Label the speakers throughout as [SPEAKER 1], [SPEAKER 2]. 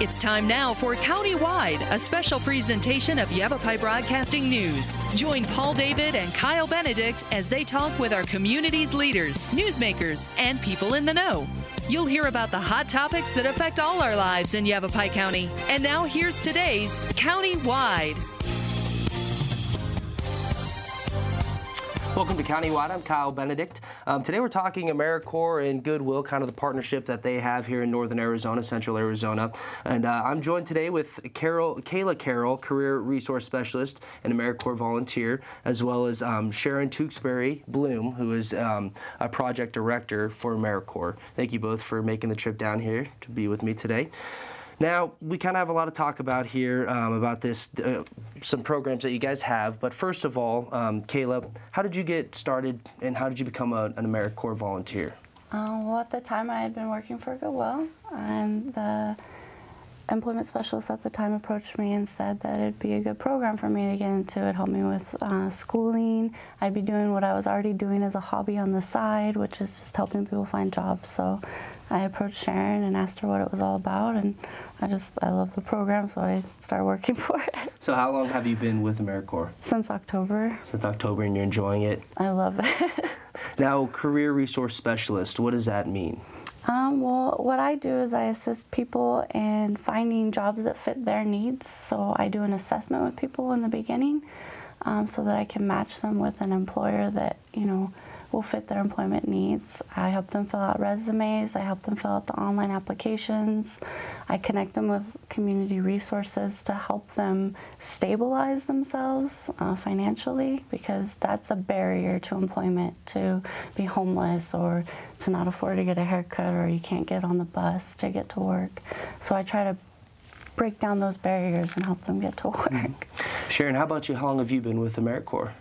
[SPEAKER 1] It's time now for Countywide, a special presentation of Yavapai Broadcasting News. Join Paul David and Kyle Benedict as they talk with our community's leaders, newsmakers, and people in the know. You'll hear about the hot topics that affect all our lives in Yavapai County. And now here's today's Countywide.
[SPEAKER 2] Welcome to Countywide. I'm Kyle Benedict. Today we're talking AmeriCorps and Goodwill, kind of the partnership that they have here in northern Arizona, central Arizona. And I'm joined today with Kayla Carroll, Career Resource Specialist and AmeriCorps volunteer, as well as Sharon Tewksbury-Bloom, who is a project director for AmeriCorps. Thank you both for making the trip down here to be with me today. Now, we kind of have a lot to talk about here about this, some programs that you guys have. But first of all, Kayla, how did you get started and how did you become an AmeriCorps volunteer?
[SPEAKER 3] Well, at the time I had been working for Goodwill, and the employment specialist at the time approached me and said that it'd be a good program for me to get into. It'd help me with schooling. I'd be doing what I was already doing as a hobby on the side, which is just helping people find jobs. So I approached Sharon and asked her what it was all about, and I love the program, so I started working for it.
[SPEAKER 2] So how long have you been with AmeriCorps?
[SPEAKER 3] Since October.
[SPEAKER 2] Since October, and you're enjoying it?
[SPEAKER 3] I love it.
[SPEAKER 2] Now, Career Resource Specialist, what does that mean?
[SPEAKER 3] Well, what I do is I assist people in finding jobs that fit their needs. So I do an assessment with people in the beginning so that I can match them with an employer that, will fit their employment needs. I help them fill out resumes. I help them fill out the online applications. I connect them with community resources to help them stabilize themselves financially, because that's a barrier to employment, to be homeless or to not afford to get a haircut, or you can't get on the bus to get to work. So I try to break down those barriers and help them get to work.
[SPEAKER 2] Sharon, how about you? How long have you been with AmeriCorps?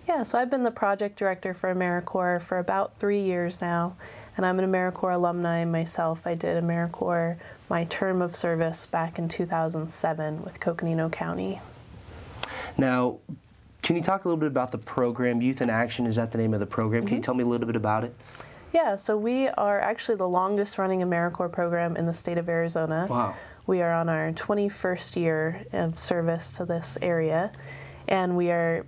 [SPEAKER 4] Yeah, so I've been the project director for AmeriCorps for about 3 years now, and I'm an AmeriCorps alumni myself. I did AmeriCorps my term of service back in 2007 with Coconino County.
[SPEAKER 2] Now, can you talk a little bit about the program? Youth in Action, is that the name of the program? Can you tell me a little bit about it?
[SPEAKER 4] Yeah, so we are actually the longest running AmeriCorps program in the state of Arizona.
[SPEAKER 2] Wow.
[SPEAKER 4] We are on our 21st year of service to this area, and we are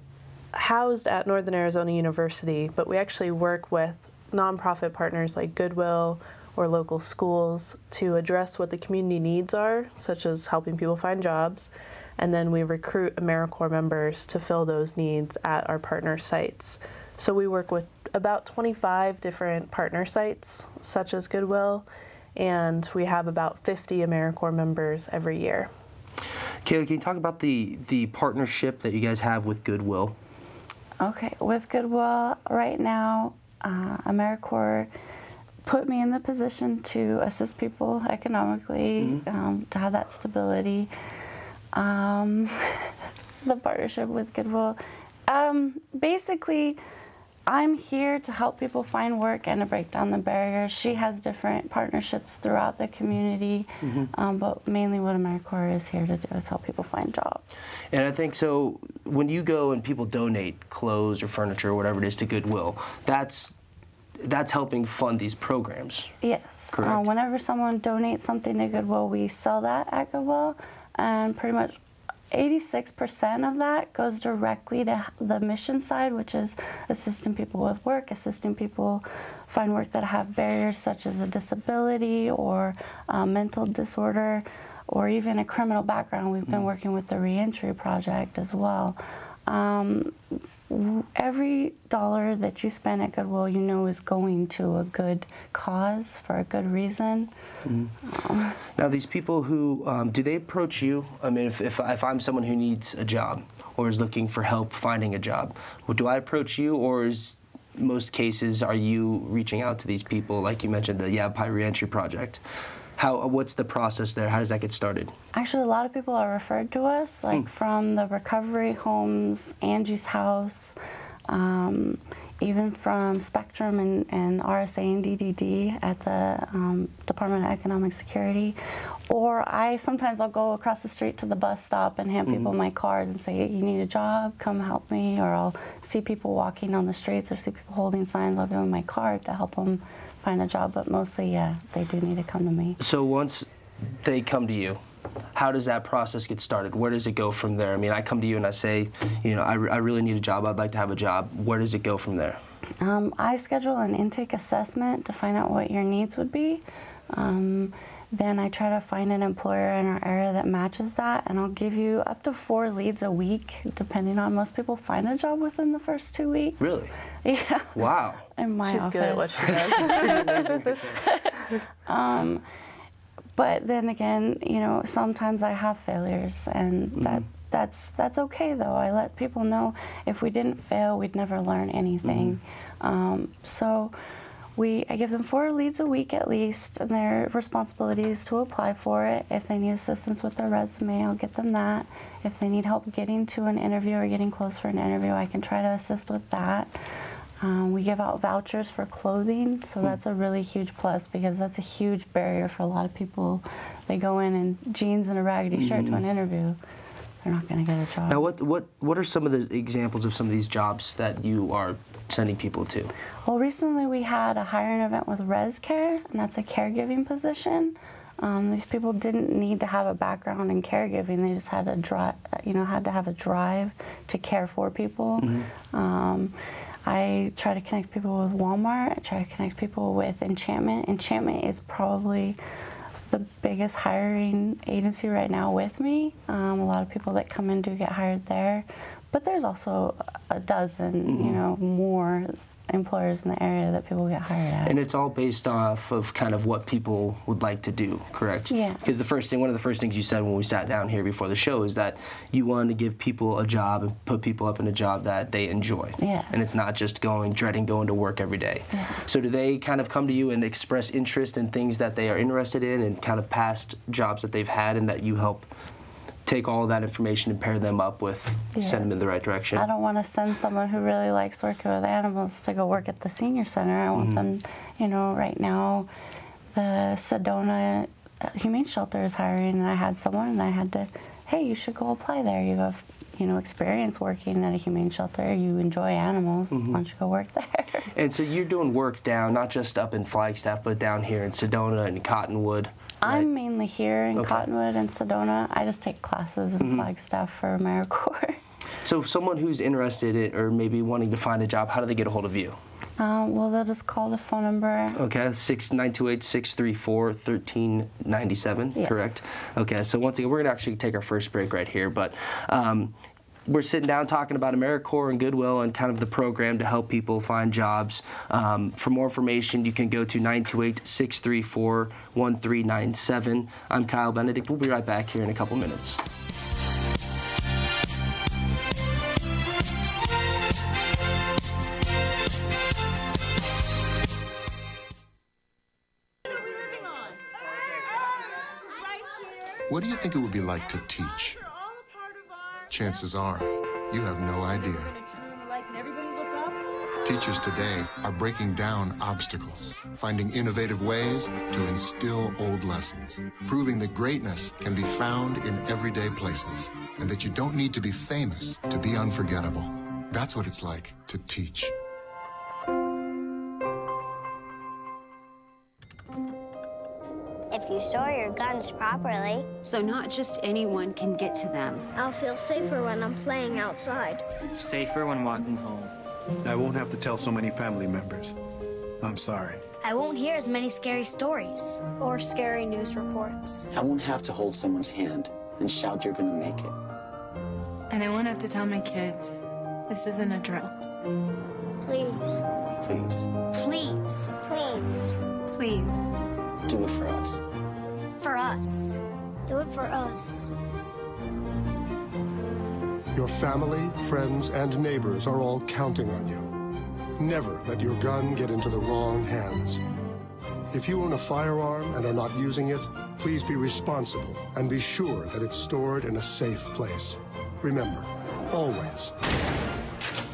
[SPEAKER 4] housed at Northern Arizona University, but we actually work with nonprofit partners like Goodwill or local schools to address what the community needs are, such as helping people find jobs, and then we recruit AmeriCorps members to fill those needs at our partner sites. So we work with about 25 different partner sites, such as Goodwill, and we have about 50 AmeriCorps members every year.
[SPEAKER 2] Kayla, can you talk about the partnership that you guys have with Goodwill?
[SPEAKER 3] Okay, with Goodwill, right now, AmeriCorps put me in the position to assist people economically, to have that stability. The partnership with Goodwill, basically, I'm here to help people find work and to break down the barriers. She has different partnerships throughout the community, but mainly what AmeriCorps is here to do is help people find jobs.
[SPEAKER 2] And I think so when you go and people donate clothes or furniture or whatever it is to Goodwill, that's helping fund these programs.
[SPEAKER 3] Yes.
[SPEAKER 2] Correct.
[SPEAKER 3] Whenever someone donates something to Goodwill, we sell that at Goodwill, and pretty much 86% of that goes directly to the mission side, which is assisting people with work, assisting people find work that have barriers such as a disability or a mental disorder or even a criminal background. We've been working with the Reentry Project as well. Every dollar that you spend at Goodwill, is going to a good cause for a good reason.
[SPEAKER 2] Now, these people who, do they approach you? I mean, if I'm someone who needs a job or is looking for help finding a job, do I approach you, or is most cases are you reaching out to these people, like you mentioned, the Yavapai Reentry Project? What's the process there? How does that get started? Actually,
[SPEAKER 3] a lot of people are referred to us, like from the recovery homes, Angie's House, even from Spectrum and RSA and DDD at the Department of Economic Security. Or sometimes I'll go across the street to the bus stop and hand people my cards and say, you need a job, come help me. Or I'll see people walking on the streets or see people holding signs, I'll give them my card to help them find a job. But mostly, yeah, they do need to come to me.
[SPEAKER 2] So once they come to you, how does that process get started? Where does it go from there? I mean, I come to you and I say, you know, I really need a job. I'd like to have a job. Where does it go from there?
[SPEAKER 3] I schedule an intake assessment to find out what your needs would be. Then I try to find an employer in our area that matches that, and I'll give you up to 4 leads a week, depending on. Most people find a job within the first 2 weeks.
[SPEAKER 2] Really?
[SPEAKER 3] Yeah.
[SPEAKER 2] Wow.
[SPEAKER 3] In my office.
[SPEAKER 4] She's good at what she does.
[SPEAKER 3] But then again, you know, sometimes I have failures, and that's okay though. I let people know if we didn't fail, we'd never learn anything. So I give them 4 leads a week at least, and their responsibility is to apply for it. If they need assistance with their resume, I'll get them that. If they need help getting to an interview or getting close for an interview, I can try to assist with that. We give out vouchers for clothing, so that's a really huge plus, because that's a huge barrier for a lot of people. They go in jeans and a raggedy shirt to an interview. They're not going to get a job.
[SPEAKER 2] Now, what are some of the examples of some of these jobs that you are sending people to?
[SPEAKER 3] Well, recently we had a hiring event with Res Care, and that's a caregiving position. These people didn't need to have a background in caregiving; they just had had to have a drive to care for people. I try to connect people with Walmart. I try to connect people with Enchantment. Enchantment is probably the biggest hiring agency right now with me. A lot of people that come in do get hired there, but there's also a dozen, you know, more employers in the area that people get hired at.
[SPEAKER 2] And it's all based off of kind of what people would like to do, correct? Yeah. Because one of the first things you said when we sat down here before the show is that you wanted to give people a job and put people up in a job that they enjoy.
[SPEAKER 3] Yes.
[SPEAKER 2] And it's not just dreading going to work every day. Yeah. So do they kind of come to you and express interest in things that they are interested in and kind of past jobs that they've had, and that you help take all of that information and pair them up with, send them in the right direction?
[SPEAKER 3] I don't want to send someone who really likes working with animals to go work at the senior center. I want them, you know, right now the Sedona Humane Shelter is hiring, and I had someone and I had to, hey, you should go apply there. You have, you know, experience working at a humane shelter. You enjoy animals. Why don't you go work there?
[SPEAKER 2] And so you're doing work down, not just up in Flagstaff, but down here in Sedona and Cottonwood.
[SPEAKER 3] I'm mainly here in Cottonwood and Sedona. I just take classes in Flagstaff for AmeriCorps.
[SPEAKER 2] So someone who's interested in, or maybe wanting to find a job, how do they get a hold of you?
[SPEAKER 3] Well, they'll just call the phone number.
[SPEAKER 2] Okay, 928-634-1397, yes. Correct? Okay, so once again, we're going to actually take our first break right here, but we're sitting down talking about AmeriCorps and Goodwill and kind of the program to help people find jobs. For more information, you can go to 928-634-1397. I'm Kyle Benedict. We'll be right back here in a couple minutes.
[SPEAKER 5] What do you think it would be like to teach? Chances are, you have no idea. Teachers today are breaking down obstacles, finding innovative ways to instill old lessons, proving that greatness can be found in everyday places, and that you don't need to be famous to be unforgettable. That's what it's like to teach.
[SPEAKER 6] If you store your guns properly.
[SPEAKER 7] So not just anyone can get to them.
[SPEAKER 8] I'll feel safer when I'm playing outside.
[SPEAKER 9] Safer when walking home.
[SPEAKER 10] I won't have to tell so many family members. I'm sorry.
[SPEAKER 8] I won't hear as many scary stories. Or scary news reports.
[SPEAKER 11] I won't have to hold someone's hand and shout you're gonna make it.
[SPEAKER 12] And I won't have to tell my kids, this isn't a drill.
[SPEAKER 8] Please.
[SPEAKER 11] Please.
[SPEAKER 8] Please. Please.
[SPEAKER 12] Please.
[SPEAKER 11] Do it for us.
[SPEAKER 8] For us. Do it for us.
[SPEAKER 5] Your family, friends, and neighbors are all counting on you. Never let your gun get into the wrong hands. If you own a firearm and are not using it, please be responsible and be sure that it's stored in a safe place. Remember, always,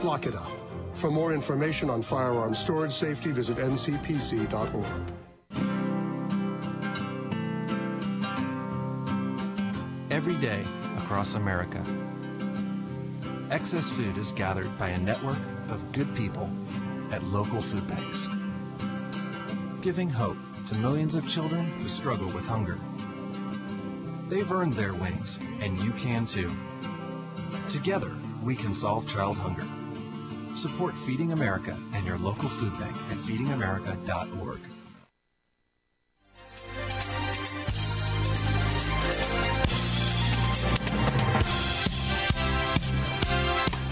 [SPEAKER 5] lock it up. For more information on firearm storage safety, visit ncpc.org.
[SPEAKER 13] Every day across America, excess food is gathered by a network of good people at local food banks, giving hope to millions of children who struggle with hunger. They've earned their wings, and you can too. Together, we can solve child hunger. Support Feeding America and your local food bank at feedingamerica.org.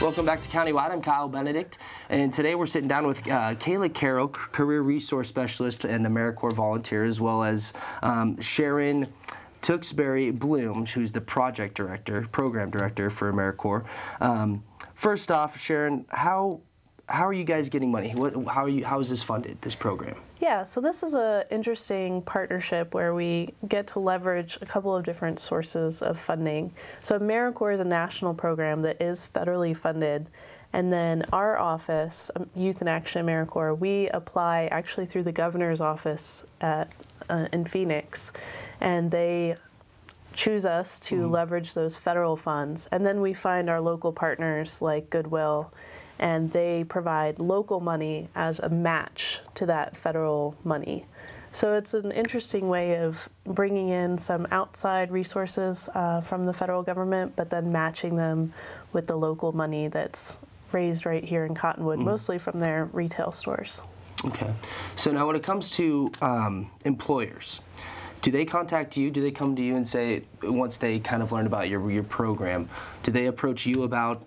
[SPEAKER 2] Welcome back to Countywide. I'm Kyle Benedict, and today we're sitting down with Kayla Carroll, Career Resource Specialist and AmeriCorps volunteer, as well as Sharon Tewksbury-Bloom, who's the program director for AmeriCorps. First off, Sharon, how are you guys getting money? How is this funded, this program?
[SPEAKER 4] Yeah, so this is an interesting partnership where we get to leverage a couple of different sources of funding. So AmeriCorps is a national program that is federally funded, and then our office, Youth in Action AmeriCorps, we apply actually through the governor's office in Phoenix, and they choose us to leverage those federal funds. And then we find our local partners like Goodwill, and they provide local money as a match to that federal money. So it's an interesting way of bringing in some outside resources from the federal government, but then matching them with the local money that's raised right here in Cottonwood, mostly from their retail stores.
[SPEAKER 2] Okay. So now when it comes to employers, do they contact you? Do they come to you and say, once they kind of learn about your program, do they approach you about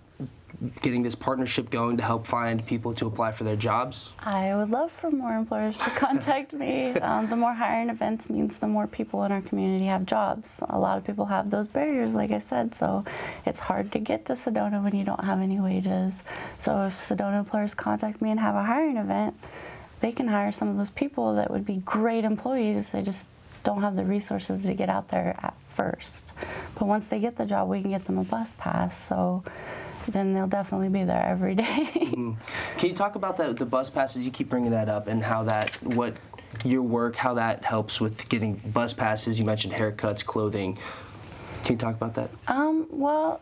[SPEAKER 2] getting this partnership going to help find people to apply for their jobs?
[SPEAKER 3] I would love for more employers to contact me. The more hiring events means the more people in our community have jobs. A lot of people have those barriers, like I said, so it's hard to get to Sedona when you don't have any wages. So if Sedona employers contact me and have a hiring event, they can hire some of those people that would be great employees. They just don't have the resources to get out there at first. But once they get the job, we can get them a bus pass. So then they'll definitely be there every day.
[SPEAKER 2] Can you talk about the bus passes? You keep bringing that up, and how your work, how that helps with getting bus passes. You mentioned haircuts, clothing. Can you talk about that?
[SPEAKER 3] Well,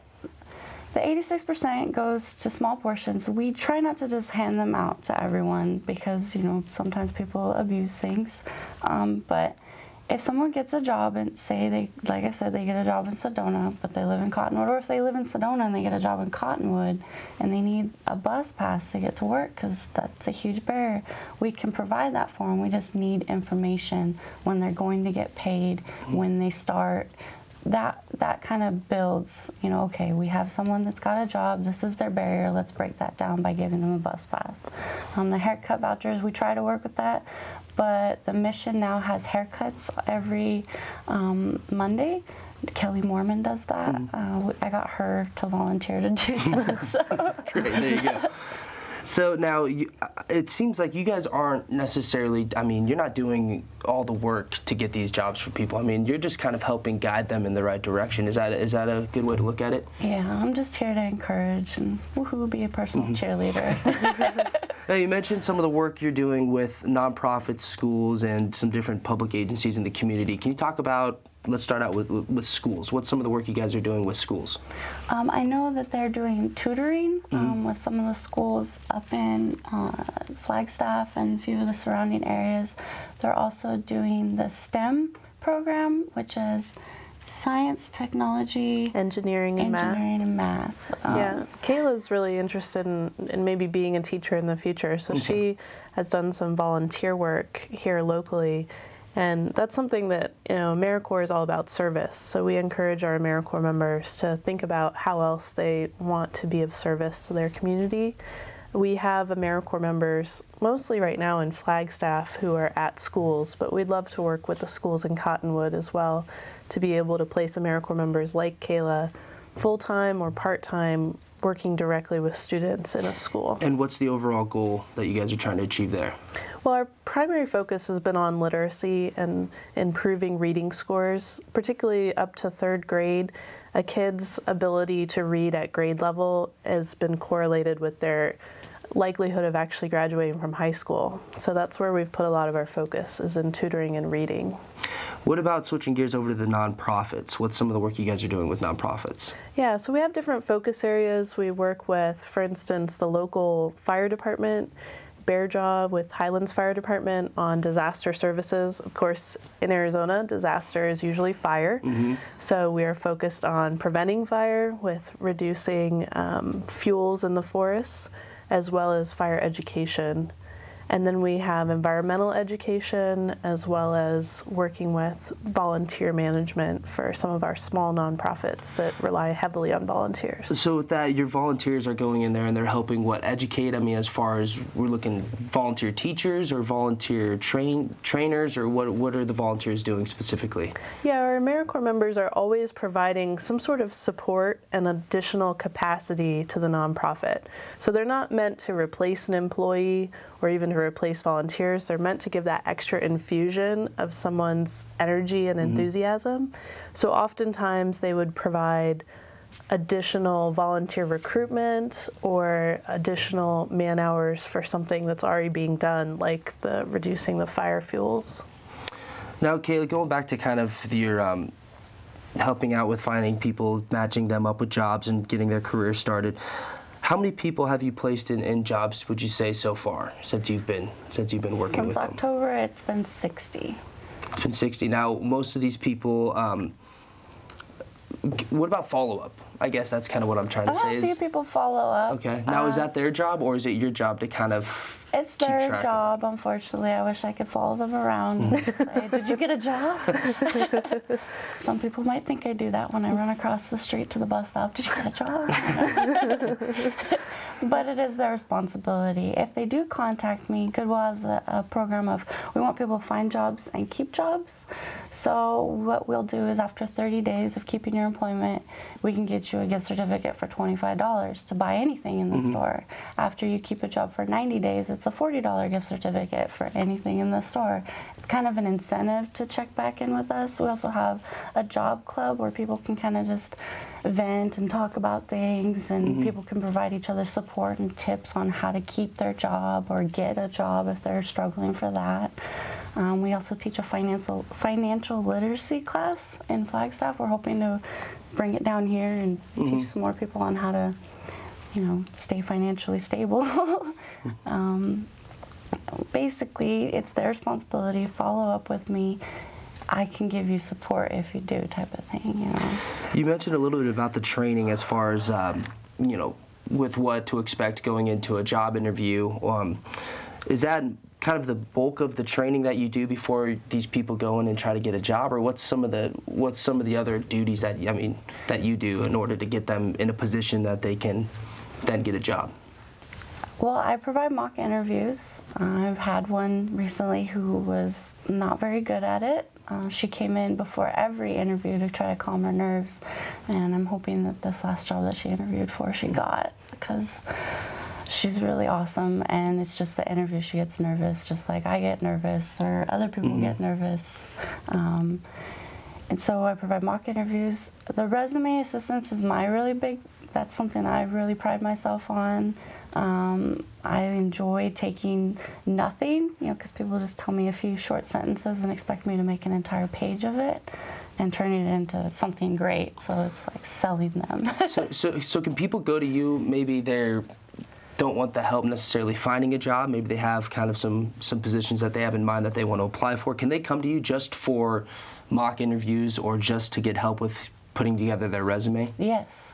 [SPEAKER 3] the 86% goes to small portions. We try not to just hand them out to everyone because, sometimes people abuse things. But if someone gets a job and like I said, they get a job in Sedona, but they live in Cottonwood, or if they live in Sedona and they get a job in Cottonwood and they need a bus pass to get to work because that's a huge barrier, we can provide that for them. We just need information when they're going to get paid, when they start. That kind of builds, okay, we have someone that's got a job, this is their barrier, let's break that down by giving them a bus pass. The haircut vouchers, we try to work with that, but the mission now has haircuts every Monday. Kelly Mormon does that. I got her to volunteer to do that. So.
[SPEAKER 2] Great, there you go. So now, it seems like you guys aren't necessarily, you're not doing all the work to get these jobs for people. You're just kind of helping guide them in the right direction. Is that a good way to look at it?
[SPEAKER 3] Yeah, I'm just here to encourage and be a personal cheerleader.
[SPEAKER 2] Now, you mentioned some of the work you're doing with nonprofits, schools, and some different public agencies in the community. Can you talk about, let's start out with schools. What's some of the work you guys are doing with schools?
[SPEAKER 3] I know that they're doing tutoring with some of the schools up in Flagstaff and a few of the surrounding areas. They're also doing the STEM program, which is science, technology,
[SPEAKER 4] engineering and
[SPEAKER 3] math.
[SPEAKER 4] Yeah, Kayla's really interested in maybe being a teacher in the future, so she has done some volunteer work here locally. And that's something that, AmeriCorps is all about service. So we encourage our AmeriCorps members to think about how else they want to be of service to their community. We have AmeriCorps members, mostly right now in Flagstaff, who are at schools, but we'd love to work with the schools in Cottonwood as well to be able to place AmeriCorps members like Kayla full-time or part-time working directly with students in a school.
[SPEAKER 2] And what's the overall goal that you guys are trying to achieve there?
[SPEAKER 4] Well, our primary focus has been on literacy and improving reading scores, particularly up to 3rd grade. A kid's ability to read at grade level has been correlated with their likelihood of actually graduating from high school. So that's where we've put a lot of our focus, is in tutoring and reading.
[SPEAKER 2] What about switching gears over to the nonprofits? What's some of the work you guys are doing with nonprofits?
[SPEAKER 4] Yeah, so we have different focus areas. We work with, for instance, the local fire department. bear job with Highlands Fire Department on disaster services. Of course, in Arizona, disaster is usually fire. So we are focused on preventing fire with reducing fuels in the forests, as well as fire education. And then we have environmental education, as well as working with volunteer management for some of our small nonprofits that rely heavily on volunteers.
[SPEAKER 2] So with that, your volunteers are going in there and they're helping educate? I mean, as far as we're looking, volunteer teachers or volunteer trainers, or what are the volunteers doing specifically?
[SPEAKER 4] Yeah, our AmeriCorps members are always providing some sort of support and additional capacity to the nonprofit. So they're not meant to replace an employee or even to replace volunteers. They're meant to give that extra infusion of someone's energy and enthusiasm. So oftentimes they would provide additional volunteer recruitment or additional man hours for something that's already being done, like the reducing the fire fuels.
[SPEAKER 2] Now, Kayla, going back to kind of your helping out with finding people, matching them up with jobs and getting their career started, how many people have you placed in jobs, would you say, so far since you've been working with them?
[SPEAKER 3] Since October, it's been 60.
[SPEAKER 2] It's been 60. Now, most of these people, what about follow-up? I guess that's kind of what I'm trying to say.
[SPEAKER 3] A few people follow up.
[SPEAKER 2] Okay. Now, is that their job, or is it your job to kind of
[SPEAKER 3] It's their job, unfortunately. I wish I could follow them around and say, did you get a job? Some people might think I do that when I run across the street to the bus stop. Did you get a job? But it is their responsibility. If they do contact me, Goodwill has a program of, we want people to find jobs and keep jobs. So what we'll do is after 30 days of keeping your employment, we can get you a gift certificate for $25 to buy anything in the store. After you keep a job for 90 days, it's a $40 gift certificate for anything in the store. It's kind of an incentive to check back in with us. We also have a job club where people can kind of just vent and talk about things, and people can provide each other support and tips on how to keep their job or get a job if they're struggling for that. We also teach a financial literacy class in Flagstaff. We're hoping to bring it down here and teach some more people on how to, stay financially stable. Basically, it's their responsibility. Follow up with me. I can give you support if you do, type of thing.
[SPEAKER 2] You mentioned a little bit about the training as far as with what to expect going into a job interview. Is that kind of the bulk of the training that you do before these people go in and try to get a job, or what's some of the other duties that you do in order to get them in a position that they can then get a job?
[SPEAKER 3] Well, I provide mock interviews. I've had one recently who was not very good at it. She came in before every interview to try to calm her nerves, and I'm hoping that this last job that she interviewed for, she got, because she's really awesome, and it's just the interview she gets nervous, just like I get nervous or other people get nervous. And so I provide mock interviews. The resume assistance is that's something I really pride myself on. I enjoy taking nothing, because people just tell me a few short sentences and expect me to make an entire page of it and turning it into something great. So it's like selling them.
[SPEAKER 2] So can people go to you, maybe they don't want the help necessarily finding a job, maybe they have kind of some positions that they have in mind that they want to apply for. Can they come to you just for mock interviews or just to get help with putting together their resume?
[SPEAKER 3] Yes.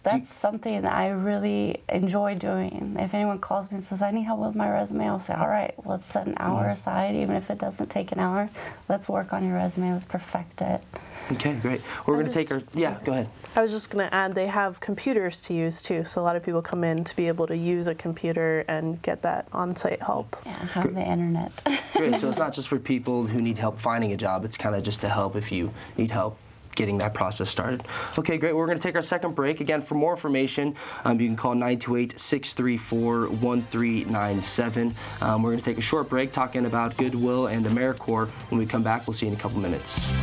[SPEAKER 3] That's something that I really enjoy doing. If anyone calls me and says, I need help with my resume, I'll say, all right, let's set an hour aside. Even if it doesn't take an hour, let's work on your resume, let's perfect it.
[SPEAKER 2] Okay, great. We're going to take our, go ahead.
[SPEAKER 4] I was just going to add, they have computers to use too, so a lot of people come in to be able to use a computer and get that on-site help.
[SPEAKER 3] Yeah, have the internet.
[SPEAKER 2] Great, so it's not just for people who need help finding a job, it's kind of just to help if you need help getting that process started. Okay, great. We're going to take our second break. Again, for more information, you can call 928-634-1397. We're going to take a short break talking about Goodwill and AmeriCorps. When we come back, we'll see you in a couple minutes.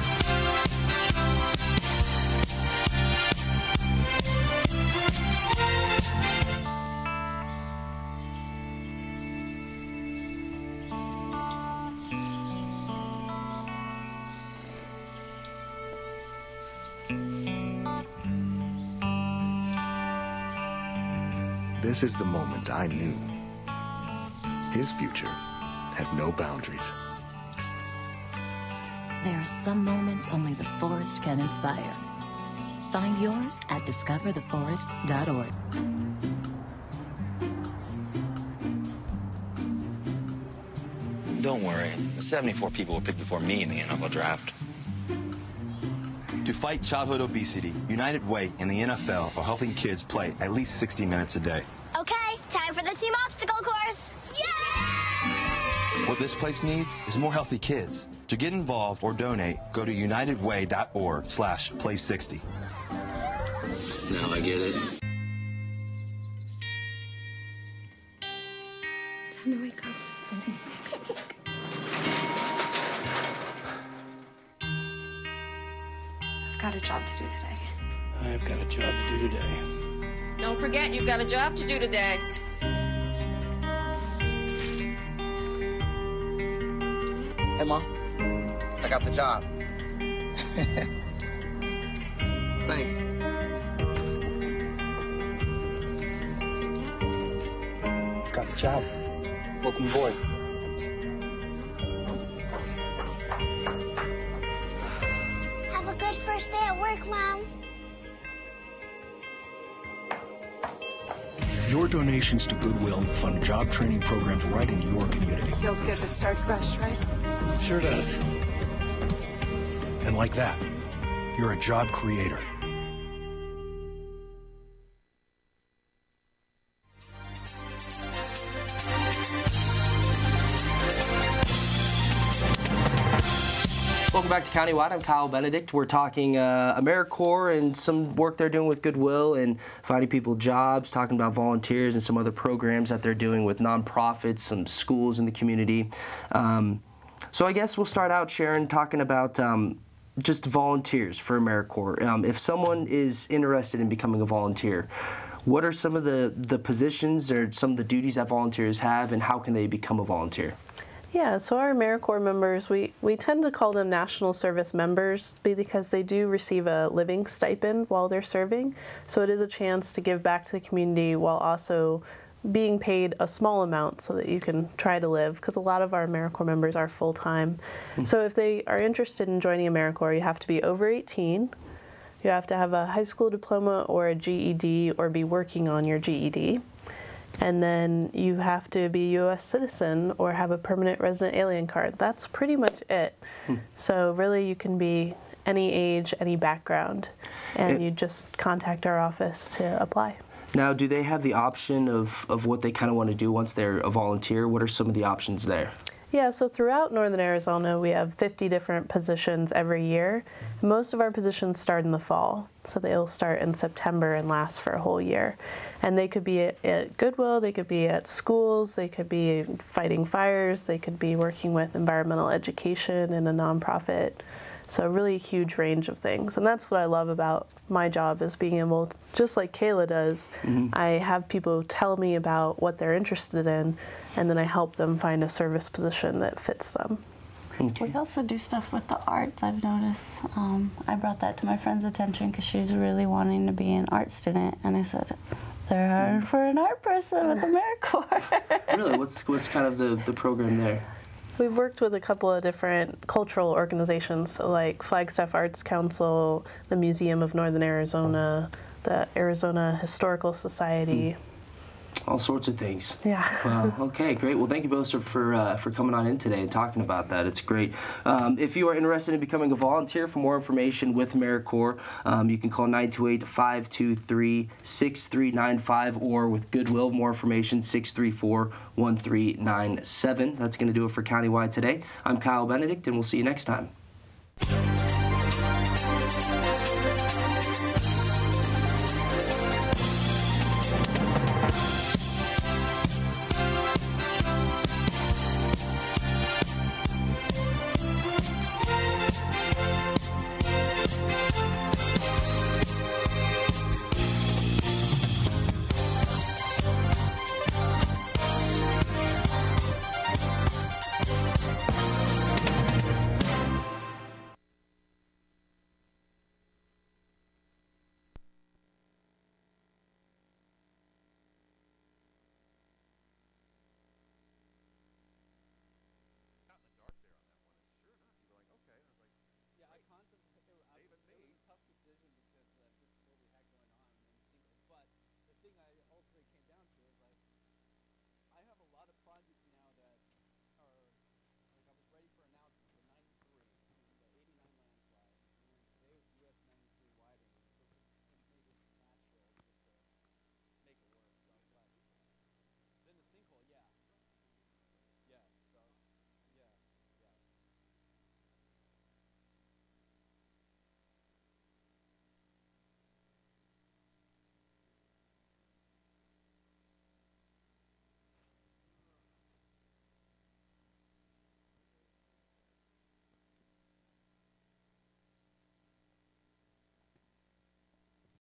[SPEAKER 14] This is the moment I knew. his future had no boundaries.
[SPEAKER 15] There are some moments only the forest can inspire. Find yours at discovertheforest.org.
[SPEAKER 16] Don't worry, the 74 people were picked before me in the NFL draft.
[SPEAKER 17] To fight childhood obesity, United Way and the NFL are helping kids play at least 60 minutes a day.
[SPEAKER 6] Okay, time for the team obstacle course. Yay!
[SPEAKER 17] What this place needs is more healthy kids. To get involved or donate, go to unitedway.org/play60.
[SPEAKER 16] Now I get it.
[SPEAKER 8] Time to wake up. I've got a job to do today.
[SPEAKER 14] I've got a job to do today.
[SPEAKER 18] Don't forget, you've got a job to do today.
[SPEAKER 19] Hey, Mom. I got the job. Thanks.
[SPEAKER 2] Got the job. Welcome aboard.
[SPEAKER 6] Have a good first day at work, Mom.
[SPEAKER 14] Your donations to Goodwill fund job training programs right in your community.
[SPEAKER 20] Feels good to start fresh, right?
[SPEAKER 14] Sure does. And like that, you're a job creator.
[SPEAKER 2] Welcome back to Countywide. I'm Kyle Benedict. We're talking AmeriCorps and some work they're doing with Goodwill and finding people jobs, talking about volunteers and some other programs that they're doing with nonprofits, some schools in the community. So I guess we'll start out, Sharon, talking about just volunteers for AmeriCorps. If someone is interested in becoming a volunteer, what are some of the positions or some of the duties that volunteers have, and how can they become a volunteer?
[SPEAKER 4] Yeah, so our AmeriCorps members, we tend to call them National Service members because they do receive a living stipend while they're serving. So it is a chance to give back to the community while also being paid a small amount so that you can try to live, because a lot of our AmeriCorps members are full-time. So if they are interested in joining AmeriCorps, you have to be over 18. You have to have a high school diploma or a GED or be working on your GED. And then you have to be a U.S. citizen or have a permanent resident alien card. That's pretty much it. So really you can be any age, any background, and you just contact our office to apply.
[SPEAKER 2] Now, do they have the option of what they kind of want to do once they're a volunteer? What are some of the options there?
[SPEAKER 4] Yeah, so throughout Northern Arizona, we have 50 different positions every year. Most of our positions start in the fall, so they'll start in September and last for a whole year. And they could be at Goodwill, they could be at schools, they could be fighting fires, they could be working with environmental education in a nonprofit. So a really huge range of things. And that's what I love about my job, is being able, just like Kayla does, I have people tell me about what they're interested in, and then I help them find a service position that fits them.
[SPEAKER 3] We also do stuff with the arts, I've noticed. I brought that to my friend's attention because she's really wanting to be an art student, and I said, they're hiring for an art person with AmeriCorps.
[SPEAKER 2] Really? What's kind of the program there?
[SPEAKER 4] We've worked with a couple of different cultural organizations, so like Flagstaff Arts Council, the Museum of Northern Arizona, the Arizona Historical Society.
[SPEAKER 2] All sorts of things.
[SPEAKER 4] Yeah.
[SPEAKER 2] Wow. Okay, great. Well, thank you both for coming on in today and talking about that. It's great. If you are interested in becoming a volunteer, for more information with AmeriCorps, you can call 928-523-6395, or with Goodwill, more information, 634-1397. That's going to do it for Countywide today. I'm Kyle Benedict, and we'll see you next time.